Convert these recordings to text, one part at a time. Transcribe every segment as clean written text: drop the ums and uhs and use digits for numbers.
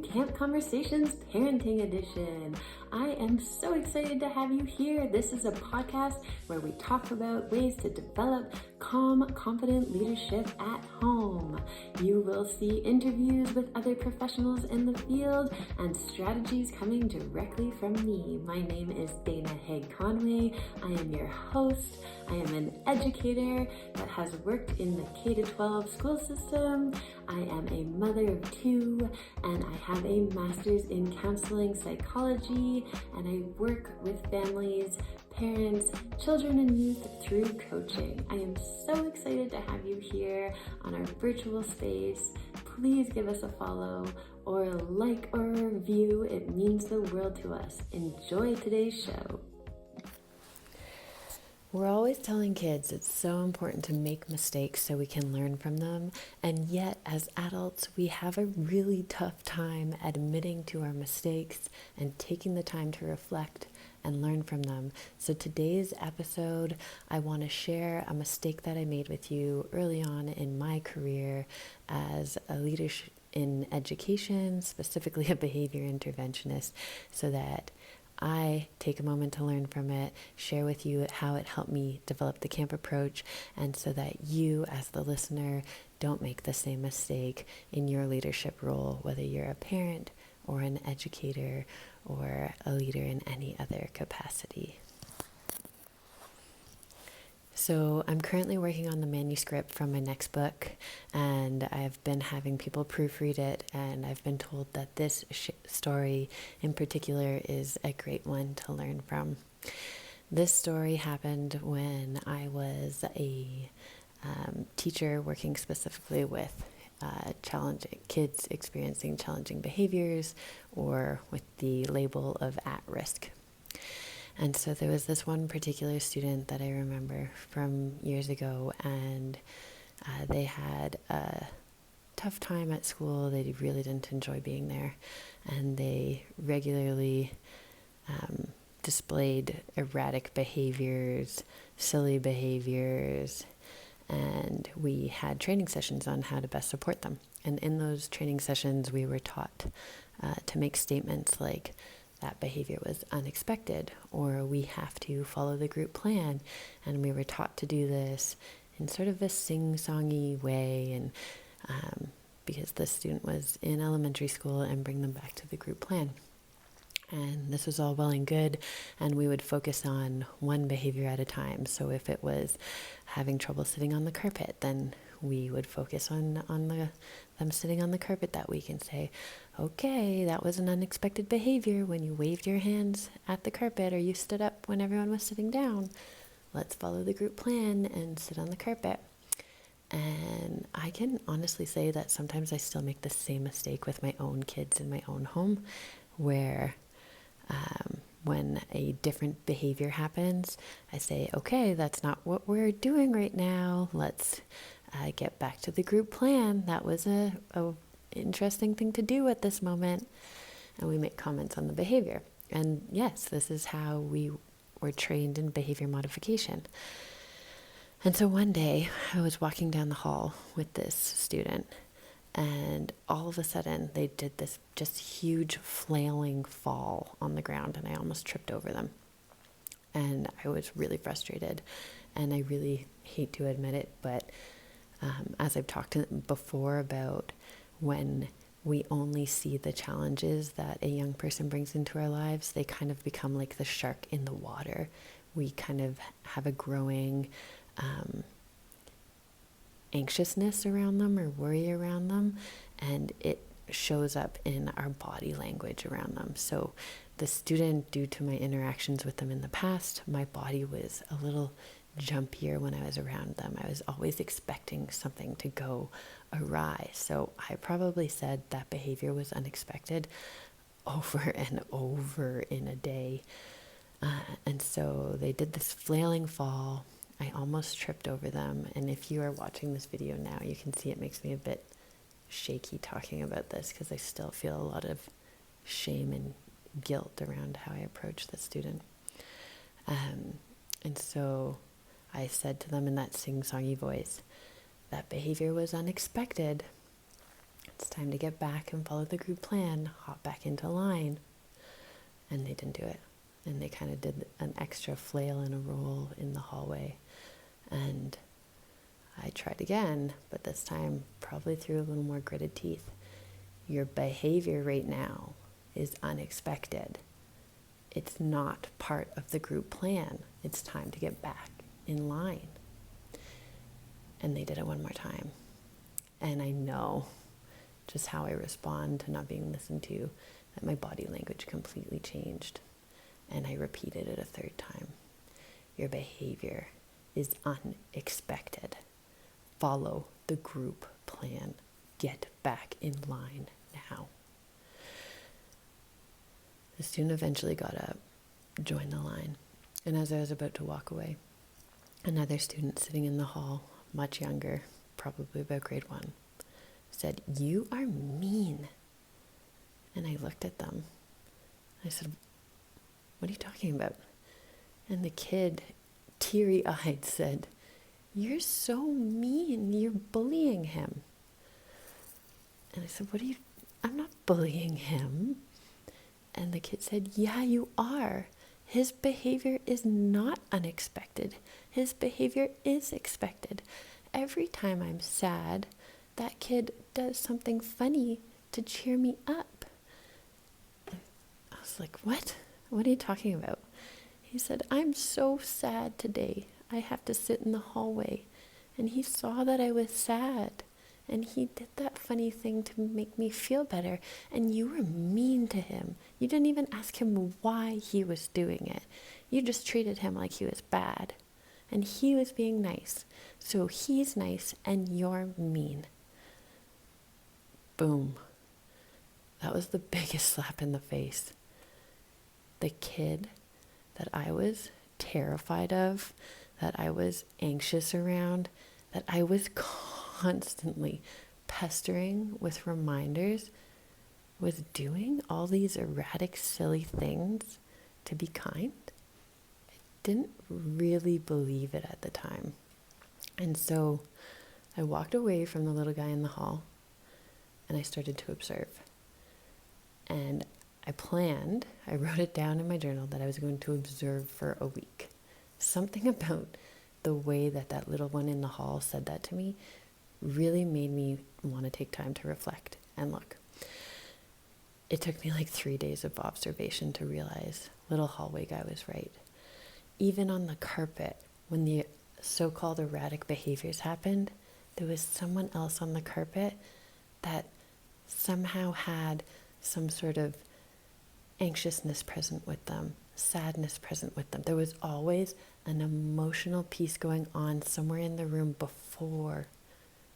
to Camp Conversations Parenting Edition. I am so excited to have you here. This is a podcast where we talk about ways to develop calm, confident leadership at home. You will see interviews with other professionals in the field and strategies coming directly from me. My name is Dayna Haig-Conway. I am your host. I am an educator that has worked in the K-12 school system. I am a mother of two, and I have a master's in counseling psychology, and I work with families, parents, children, and youth through coaching. I am so excited to have you here on our virtual space. Please give us a follow or a like or a review. It means the world to us. Enjoy today's show. We're always telling kids it's so important to make mistakes so we can learn from them, and yet as adults we have a really tough time admitting to our mistakes and taking the time to reflect and learn from them. So today's episode, I want to share a mistake that I made with you early on in my career as a leader in education, specifically a behavior interventionist, so that I take a moment to learn from it, share with you how it helped me develop the camp approach, and so that you, as the listener, don't make the same mistake in your leadership role, whether you're a parent or an educator or a leader in any other capacity. So I'm currently working on the manuscript from my next book, and I've been having people proofread it, and I've been told that this story in particular is a great one to learn from. This story happened when I was a teacher working specifically with challenging kids experiencing challenging behaviors, or with the label of at risk. And so there was this one particular student that I remember from years ago, and they had a tough time at school. They really didn't enjoy being there, and they regularly displayed erratic behaviors, silly behaviors, and we had training sessions on how to best support them. And in those training sessions, we were taught to make statements like, that behavior was unexpected, or we have to follow the group plan. And we were taught to do this in sort of a sing-songy way, and because the student was in elementary school, and bring them back to the group plan. And this was all well and good, and we would focus on one behavior at a time. So if it was having trouble sitting on the carpet, then we would focus on them sitting on the carpet that week and say, okay, that was an unexpected behavior when you waved your hands at the carpet, or you stood up when everyone was sitting down. Let's follow the group plan and sit on the carpet. And I can honestly say that sometimes I still make the same mistake with my own kids in my own home, where when a different behavior happens, I say, okay, that's not what we're doing right now. Let's get back to the group plan. That was a interesting thing to do at this moment. And we make comments on the behavior. And yes, this is how we were trained in behavior modification. And so one day I was walking down the hall with this student, and all of a sudden they did this just huge flailing fall on the ground, and I almost tripped over them. And I was really frustrated, and I really hate to admit it, but as I've talked before about when we only see the challenges that a young person brings into our lives, they kind of become like the shark in the water. We kind of have a growing anxiousness around them, or worry around them, and it shows up in our body language around them. So the student, due to my interactions with them in the past, my body was a little jumpier when I was around them. I was always expecting something to go awry. So I probably said that behavior was unexpected over and over in a day. And so they did this flailing fall. I almost tripped over them. And if you are watching this video now, you can see it makes me a bit shaky talking about this, because I still feel a lot of shame and guilt around how I approach the student. And so I said to them in that sing-songy voice, that behavior was unexpected. It's time to get back and follow the group plan, hop back into line. And they didn't do it. And they kind of did an extra flail and a roll in the hallway. And I tried again, but this time probably through a little more gritted teeth. Your behavior right now is unexpected. It's not part of the group plan. It's time to get back in line. And they did it one more time. And I know just how I respond to not being listened to, that my body language completely changed. And I repeated it a third time. Your behavior is unexpected. Follow the group plan. Get back in line now. The student eventually got up, joined the line, and as I was about to walk away, another student sitting in the hall, much younger, probably about grade 1, said, "You are mean." And I looked at them. I said, "What are you talking about?" And the kid, teary-eyed, said, "You're so mean. You're bullying him." And I said, "I'm not bullying him." And the kid said, "Yeah, you are. His behavior is not unexpected. His behavior is expected. Every time I'm sad, that kid does something funny to cheer me up." I was like, "What? What are you talking about?" He said, "I'm so sad today. I have to sit in the hallway." And he saw that I was sad. And he did that funny thing to make me feel better. And you were mean to him. You didn't even ask him why he was doing it. You just treated him like he was bad. And he was being nice. So he's nice and you're mean. Boom. That was the biggest slap in the face. The kid that I was terrified of, that I was anxious around, that I was constantly pestering with reminders, was doing all these erratic, silly things to be kind. I didn't really believe it at the time. And so I walked away from the little guy in the hall and I started to observe. And I wrote it down in my journal that I was going to observe for a week. Something about the way that little one in the hall said that to me really made me want to take time to reflect and look. It took me like 3 days of observation to realize little hallway guy was right. Even on the carpet, when the so-called erratic behaviors happened, there was someone else on the carpet that somehow had some sort of anxiousness present with them, sadness present with them. There was always an emotional piece going on somewhere in the room before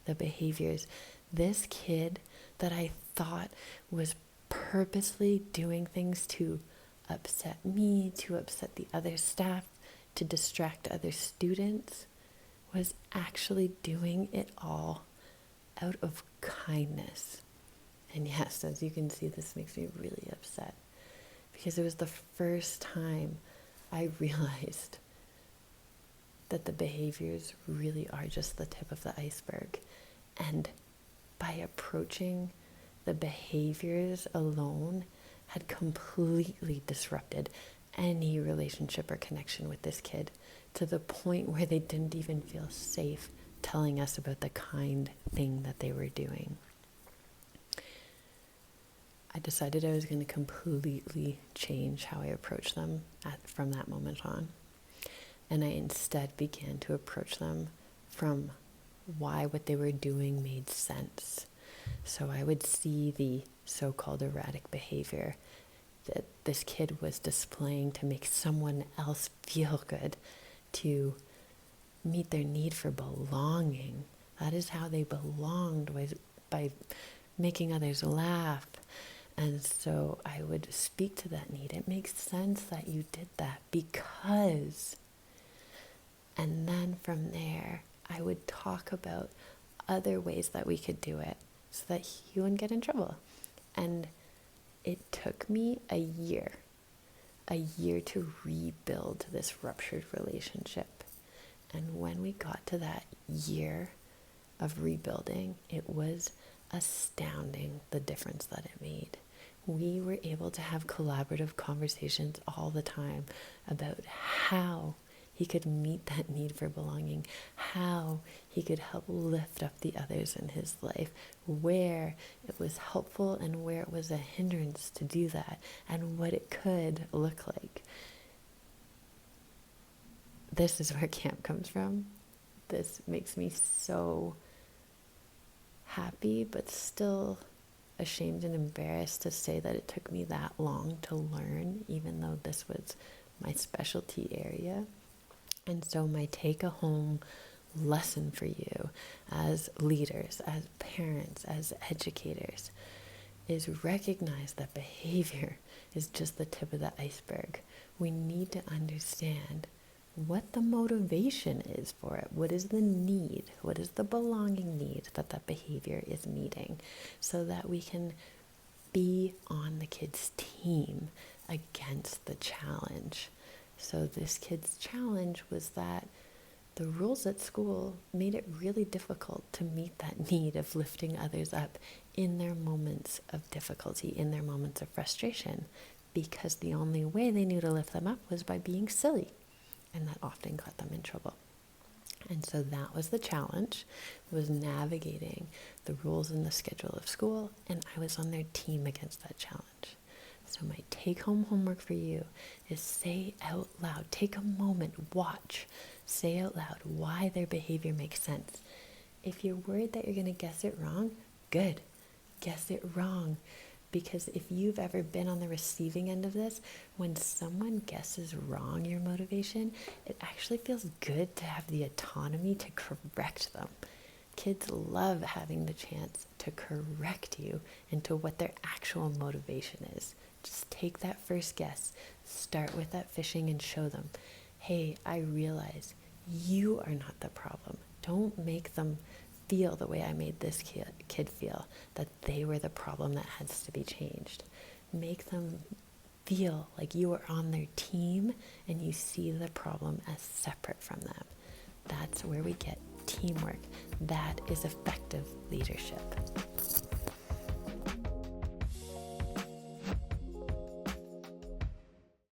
the behaviors. This kid that I thought was purposely doing things to upset me, to upset the other staff, to distract other students, was actually doing it all out of kindness. And yes, as you can see, this makes me really upset because it was the first time I realized that the behaviors really are just the tip of the iceberg. And by approaching the behaviors alone had completely disrupted any relationship or connection with this kid to the point where they didn't even feel safe telling us about the kind thing that they were doing. I decided I was going to completely change how I approach them from that moment on. And I instead began to approach them from why what they were doing made sense. So I would see the so-called erratic behavior that this kid was displaying to make someone else feel good, to meet their need for belonging. That is how they belonged, was by making others laugh. And so I would speak to that need. It makes sense that you did that because... And then from there, I would talk about other ways that we could do it so that he wouldn't get in trouble. And it took me a year to rebuild this ruptured relationship. And when we got to that year of rebuilding, it was astounding, the difference that it made. We were able to have collaborative conversations all the time about how he could meet that need for belonging, how he could help lift up the others in his life, where it was helpful and where it was a hindrance to do that, and what it could look like. This is where camp comes from. This makes me so happy, but still ashamed and embarrassed to say that it took me that long to learn, even though this was my specialty area. And so my take-home lesson for you as leaders, as parents, as educators, is recognize that behavior is just the tip of the iceberg. We need to understand what the motivation is for it. What is the need? What is the belonging need that that behavior is meeting, so that we can be on the kid's team against the challenge. So this kid's challenge was that the rules at school made it really difficult to meet that need of lifting others up in their moments of difficulty, in their moments of frustration, because the only way they knew to lift them up was by being silly, and that often got them in trouble. And so that was the challenge, was navigating the rules and the schedule of school, and I was on their team against that challenge. So my take-home homework for you is say out loud, take a moment, watch, say out loud why their behavior makes sense. If you're worried that you're going to guess it wrong, good, guess it wrong. Because if you've ever been on the receiving end of this, when someone guesses wrong your motivation, it actually feels good to have the autonomy to correct them. Kids love having the chance to correct you into what their actual motivation is. Just take that first guess, start with that fishing, and show them, hey, I realize you are not the problem. Don't make them feel the way I made this kid feel, that they were the problem that has to be changed. Make them feel like you are on their team and you see the problem as separate from them. That's where we get teamwork. That is effective leadership.